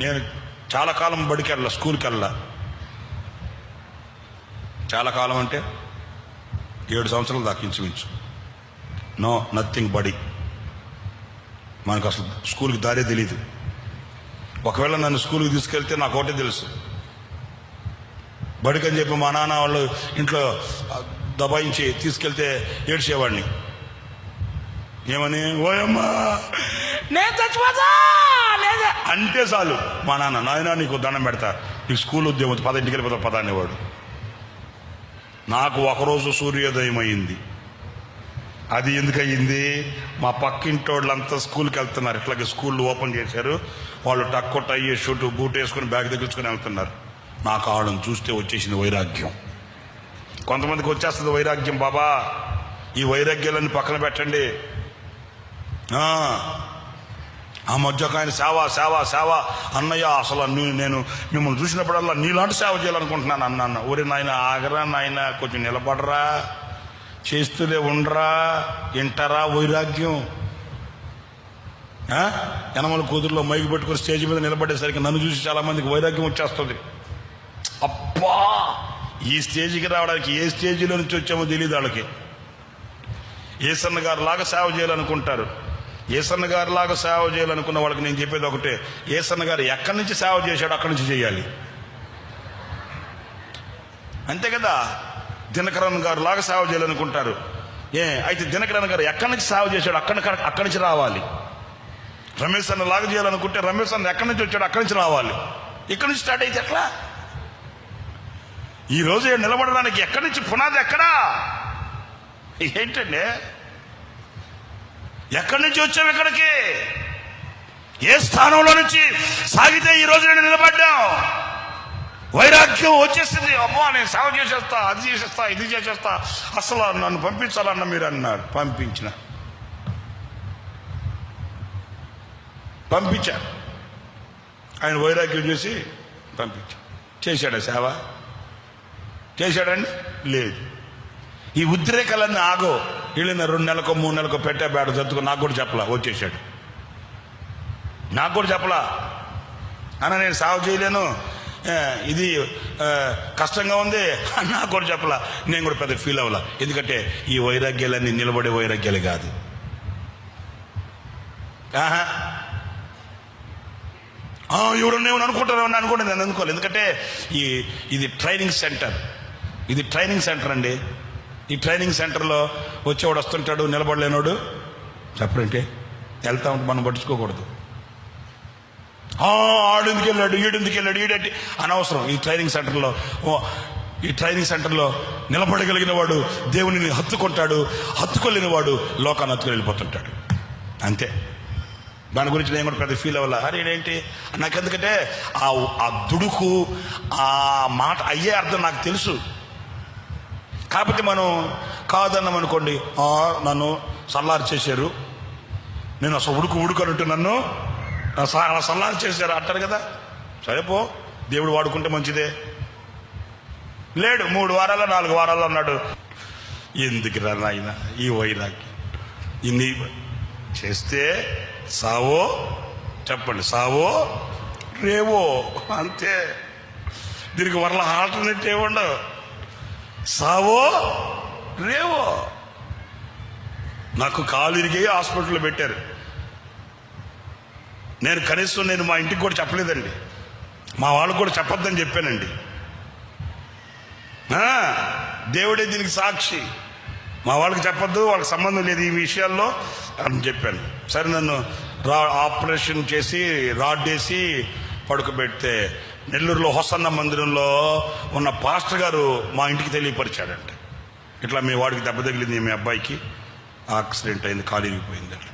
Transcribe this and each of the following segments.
నేను చాలా కాలం బడికి వెళ్ళా, స్కూల్కి వెళ్ళా. చాలా కాలం అంటే 7 సంవత్సరాలు దాకా ఇంచుమించు. నథింగ్ బడి. మనకు అసలు స్కూల్కి దారే తెలీదు. ఒకవేళ నన్ను స్కూల్కి తీసుకెళ్తే నాకు ఒకటే తెలుసు, బడికి అని చెప్పి మా నాన్న వాళ్ళు ఇంట్లో దబాయించి తీసుకెళ్తే ఏడ్చేవాడిని. ఏమని? ఓయమ్మా నేను చచ్చిపోతా అంటే చాలు మా నాయన నీకు దండం పెడతా, నీకు స్కూల్ ఉద్యోగం 10 వెళ్ళిపోతా పద అనేవాడు. నాకు ఒకరోజు సూర్యోదయం అయింది. అది ఎందుకు అయ్యింది? మా పక్కింటి వాళ్ళంతా స్కూల్కి వెళ్తున్నారు, ఇట్లాగే స్కూళ్ళు ఓపెన్ చేశారు. వాళ్ళు టక్కు టై షూట్ బూట్ వేసుకుని బ్యాగ్ తెచ్చుకొని వెళ్తున్నారు. నాకు వాళ్ళని చూస్తే వచ్చేసింది వైరాగ్యం. కొంతమందికి వచ్చేస్తుంది వైరాగ్యం. బాబా, ఈ వైరాగ్యాలన్నీ పక్కన పెట్టండి. ఆ మధ్య ఒక ఆయన సేవ సేవ సేవ అన్నయ్య, అసలు నేను మిమ్మల్ని చూసినప్పుడల్లా నీలాంటి సేవ చేయాలనుకుంటున్నాను అన్న. ఊరి నాయన ఆగరా నాయన, కొంచెం నిలబడరా, చేస్తూనే ఉండరా, వింటారా వైరాగ్యం. యనమల కూతురులో మైకి పెట్టుకుని స్టేజ్ మీద నిలబడేసరికి నన్ను చూసి చాలా మందికి వైరాగ్యం వచ్చేస్తుంది. అబ్బా, ఈ స్టేజ్కి రావడానికి ఏ స్టేజీలో నుంచి వచ్చామో తెలియదు వాళ్ళకి. ఏసన్న గారు లాగా సేవ చేయాలనుకుంటారు. ఏసన్న గారు లాగా సేవ చేయాలనుకున్న వాళ్ళకి నేను చెప్పేది ఒకటే, ఏసన్న గారు ఎక్కడి నుంచి సేవ చేశాడో అక్కడి నుంచి చేయాలి, అంతే కదా. దినకరన్ గారు లాగా సేవ చేయాలనుకుంటారు. అయితే దినకరన్ గారు ఎక్కడి నుంచి సేవ చేశాడో అక్కడి నుంచి రావాలి. రమేష్ అన్న లాగా చేయాలనుకుంటే రమేష్ అన్న ఎక్కడి నుంచి వచ్చాడో అక్కడి నుంచి రావాలి. ఇక్కడి నుంచి స్టార్ట్ అయితే ఎట్లా? ఈ రోజు నిలబడడానికి ఎక్కడి నుంచి పునాది ఎక్కడా? ఏంటండి, ఎక్కడి నుంచి వచ్చాము ఇక్కడికి? ఏ స్థానంలో నుంచి సాగితే ఈ రోజు నేను నిలబడ్డాం? వైరాగ్యం వచ్చేసింది. అబ్బా, నేను సేవ చేసేస్తా, అది చేసేస్తా, ఇది చేసేస్తా, అసలు నన్ను పంపించాలన్న మీరు అన్నాడు. పంపించారు. ఆయన వైరాగ్యం చేసి పంపించారు. చేశాడా సేవ? చేశాడండి? లేదు. ఈ ఉద్రేకాలన్నీ ఆగో. వెళ్ళిన 2 నెలలకు 3 నెలలకు పెట్టే బేడ చదువుకో. నాకు కూడా చెప్పలా, వచ్చేసాడు. నాకు కూడా చెప్పలా అన్న, నేను సేవ చేయలేను, ఇది కష్టంగా ఉంది నాకు కూడా చెప్పలా. నేను కూడా పెద్ద ఫీల్ అవ్వాల. ఎందుకంటే ఈ వైరాగ్యాలన్నీ నిలబడే వైరాగ్యాలు కాదు. ఎవడన్నా ఏమని అనుకుంటారు అనుకోండి, నేను అనుకోవాలి. ఎందుకంటే ఇది ట్రైనింగ్ సెంటర్ అండి. ఈ ట్రైనింగ్ సెంటర్లో వచ్చేవాడు వస్తుంటాడు, నిలబడలేనోడు చెప్పడంటే వెళ్తా ఉంటే మనం పట్టించుకోకూడదు. ఆడెందుకు వెళ్ళాడు, ఈడెందుకు వెళ్ళాడు, ఈడంటే అనవసరం. ఈ ట్రైనింగ్ సెంటర్లో నిలబడగలిగిన వాడు దేవునిని హత్తుకుంటాడు, హత్తుకోలేని వాడు లోకాన్ని హత్తుకొని వెళ్ళిపోతుంటాడు, అంతే. దాని గురించి నేను కూడా పెద్ద ఫీల్ అవ్వాల. అరే ఏంటి నాకెందుకంటే ఆ దుడుకు, ఆ మాట అయ్యే అర్థం నాకు తెలుసు. కాకపోతే మనం కాదన్నాం అనుకోండి, నన్ను సల్లారు చేశారు, నేను అసలు ఉడుకు అన్నట్టు నన్ను సల్లారు చేశారు అంటారు కదా. సరేపో, దేవుడు వాడుకుంటే మంచిదే. లేడు, 3 వారాలు 4 వారాలు అన్నాడు. ఎందుకు రా నాయన ఈ వైరాగ్యం? ఇన్ని చేస్తే సావో, చెప్పండి, సావో రేవో, అంతే. దీనికి మరలా ఆల్టర్నేట్ ఏముండవు. సావో రేవో. నాకు కాలు ఇరిగి హాస్పిటల్లో పెట్టారు. నేను కనీసం మా ఇంటికి కూడా చెప్పలేదండి, మా వాళ్ళకు కూడా చెప్పొద్దని చెప్పానండి. దేవుడే దీనికి సాక్షి. మా వాళ్ళకి చెప్పొద్దు, వాళ్ళకి సంబంధం లేదు ఈ విషయాల్లో అని చెప్పాను. సరే, నన్ను ఆపరేషన్ చేసి రాడ్ వేసి పడుకోబెడితే నెల్లూరులో హొసన్న మందిరంలో ఉన్న పాస్టర్ గారు మా ఇంటికి తెలియపరిచాడంట, ఇట్లా మీ వాడికి దెబ్బ తగిలింది, మీ అబ్బాయికి యాక్సిడెంట్ అయింది, కాలు ఇరిగిపోయింది అట్లా.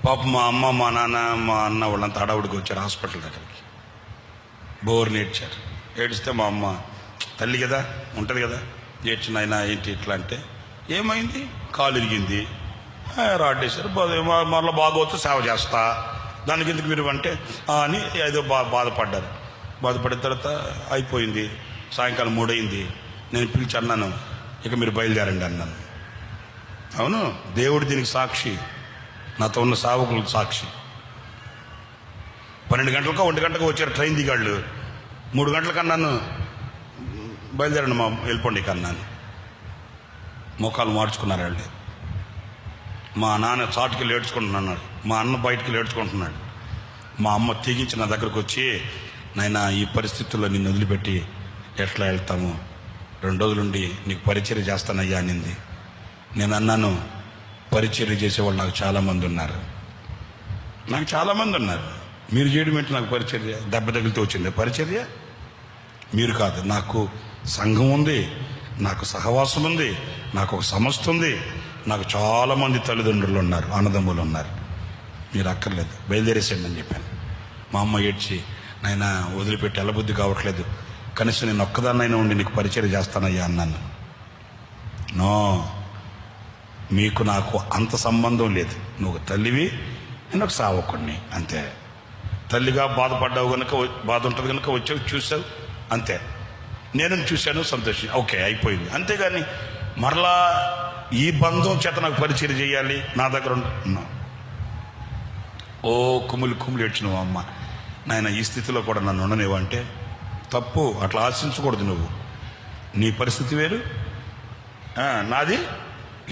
పాప మా అమ్మ, మా నాన్న, మా అన్న వాళ్ళంతా హడావుడికి వచ్చారు హాస్పిటల్ దగ్గరికి. బోర్ని ఏడ్చారు. ఏడిస్తే మా అమ్మ తల్లి కదా, ఉంటుంది కదా, ఏడ్చిన ఆయన ఏంటి ఇట్లా అంటే, ఏమైంది? కాలు ఇరిగింది, రాడ్ వేశారు, మరలా బాగోవచ్చు, సేవ చేస్తా, దానికి ఎందుకు మీరు అంటే అని ఏదో బాధపడ్డారు. బాధపడిన తర్వాత అయిపోయింది. సాయంకాలం 3 అయింది. నేను పిలిచి అన్నాను, ఇక మీరు బయలుదేరండి అన్నాను. అవును, దేవుడు దీనికి సాక్షి, నాతో ఉన్న సేవకులకు సాక్షి. 12 గంటలకో 1 గంటకో వచ్చారు ట్రైన్ దిగాళ్ళు. 3 గంటలకు అన్నాను బయలుదేరండి మా వెళ్ళిపోండి కన్నాను. మోకాలు మార్చుకున్నారు వాళ్ళు. మా నాన్న చాటుకి ఏడ్చుకుంటున్నాడు, మా అన్న బయటికి ఏడ్చుకుంటున్నాడు. మా అమ్మ తెగించి నా దగ్గరకు వచ్చి, నాయనా ఈ పరిస్థితుల్లో నిన్ను వదిలిపెట్టి ఎట్లా వెళ్తాము, 2 రోజులుండి నీకు పరిచర్య చేస్తానయ్యా అనింది. నేను అన్నాను, పరిచర్య చేసేవాళ్ళు నాకు చాలామంది ఉన్నారు, మీరు చేయడం ఏంటి నాకు పరిచర్య? దెబ్బ తగిలితో వచ్చింది పరిచర్య? మీరు కాదు, నాకు సంఘం ఉంది, నాకు సహవాసం ఉంది, నాకు ఒక సంస్థ ఉంది, నాకు చాలామంది తల్లిదండ్రులు ఉన్నారు, అన్నదమ్ములు ఉన్నారు, మీరు అక్కర్లేదు, బయలుదేరేసేయండి అని చెప్పాను. మా అమ్మ ఏడ్చి, నాయనా వదిలిపెట్టి వెళ్ళబుద్ధి కావట్లేదు, కనీసం నేను ఒక్కదాన్నైనా ఉండి నీకు పరిచర్య చేస్తానయ్యా అన్నాను. నో, మీకు నాకు అంత సంబంధం లేదు, నువ్వు తల్లివి, నేను ఒక సావకుడిని అంతే. తల్లిగా బాధపడ్డావు కనుక, బాధ ఉంటుంది కనుక వచ్చావు, చూసావు అంతే. నేను చూశాను, సంతోషం, ఓకే అయిపోయింది. అంతేగాని మరలా ఈ బంధం చేత నాకు పరిచయం చేయాలి, నా దగ్గర ఉంటున్నా. ఓ కుమ్ములు ఏడ్చిన అమ్మ, నాయన ఈ స్థితిలో కూడా నన్ను ఉండనివ్వంటే తప్పు, అట్లా ఆశించకూడదు. నువ్వు నీ పరిస్థితి వేరు, నాది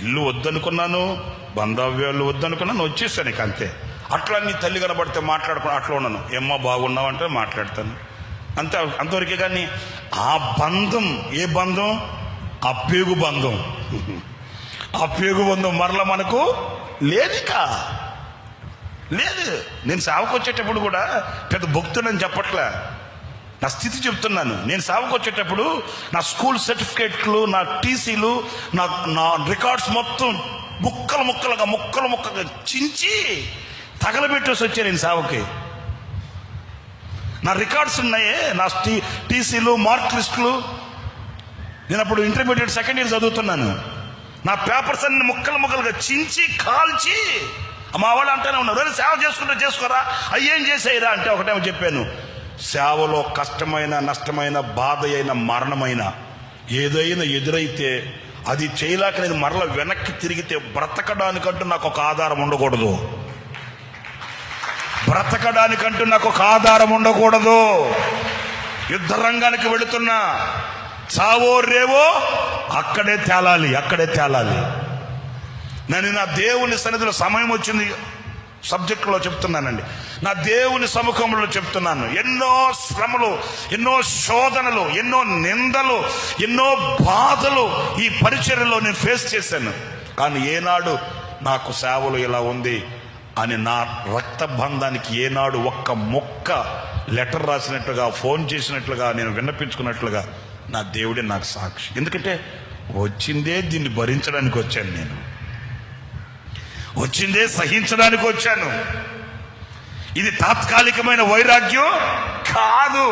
ఇల్లు వద్దనుకున్నాను, బంధవ్యాలు వద్దనుకున్నాను, వచ్చేసాను ఇక అంతే. అట్లా నీ తల్లి కనబడితే మాట్లాడుకుని అట్లా ఉన్నాను, ఏమ్మా బాగున్నావంటే మాట్లాడతాను అంతే, అంతవరకే. కానీ ఆ బంధం, ఏ బంధం? ఆ పేగు బంధం, ఆ పేగు బంధం మరలా మనకు లేదిక లేదు. నేను సేవకు వచ్చేటప్పుడు కూడా పెద్ద భక్తుడని చెప్పట్లే, నా స్థితి చెప్తున్నాను. నేను సేవకు వచ్చేటప్పుడు నా స్కూల్ సర్టిఫికేట్లు, నా టీసీలు, నా రికార్డ్స్ మొత్తం ముక్కలుగా చించి తగలబెట్టేసి వచ్చాను నేను సేవకి. నా రికార్డ్స్ ఉన్నాయే, నా టీసీలు, మార్క్ లిస్టులు. నేను అప్పుడు ఇంటర్మీడియట్ సెకండ్ ఇయర్ చదువుతున్నాను. నా పేపర్స్ అన్ని ముక్కలుగా చించి కాల్చి, మా వాళ్ళు అంటూనే ఉన్నారు, సేవ చేసుకోరా, అయ్యేం చేసేయరా అంటే ఒకటేమో చెప్పాను, సేవలో కష్టమైన, నష్టమైన, బాధ అయిన, మరణమైన ఏదైనా ఎదురైతే అది చేయలేక నేను మరల వెనక్కి తిరిగితే బ్రతకడానికంటూ నాకు ఒక ఆధారం ఉండకూడదు, యుద్ధ రంగానికి వెళుతున్నా, చావో రేవో అక్కడే తేలాలి. నేను నా దేవుని సన్నిధిలో సమయం వచ్చింది సబ్జెక్టులో చెప్తున్నానండి, నా దేవుని సముఖంలో చెప్తున్నాను. ఎన్నో శ్రమలు, ఎన్నో శోధనలు, ఎన్నో నిందలు, ఎన్నో బాధలు ఈ పరిచర్యలో నేను ఫేస్ చేశాను. కానీ ఏనాడు నాకు సేవలు ఇలా ఉంది అని నా రక్త బంధానికి ఏనాడు ఒక్క మొక్క లెటర్ రాసినట్లుగా, ఫోన్ చేసినట్లుగా, నేను విన్నపించుకున్నట్లుగా నా దేవుడే నాకు సాక్షి. ఎందుకంటే వచ్చిందే దీన్ని భరించడానికి వచ్చాను, నేను వచ్చిందే సహించడానికి వచ్చాను. ఇది తాత్కాలికమైన వైరాగ్యం కాదు.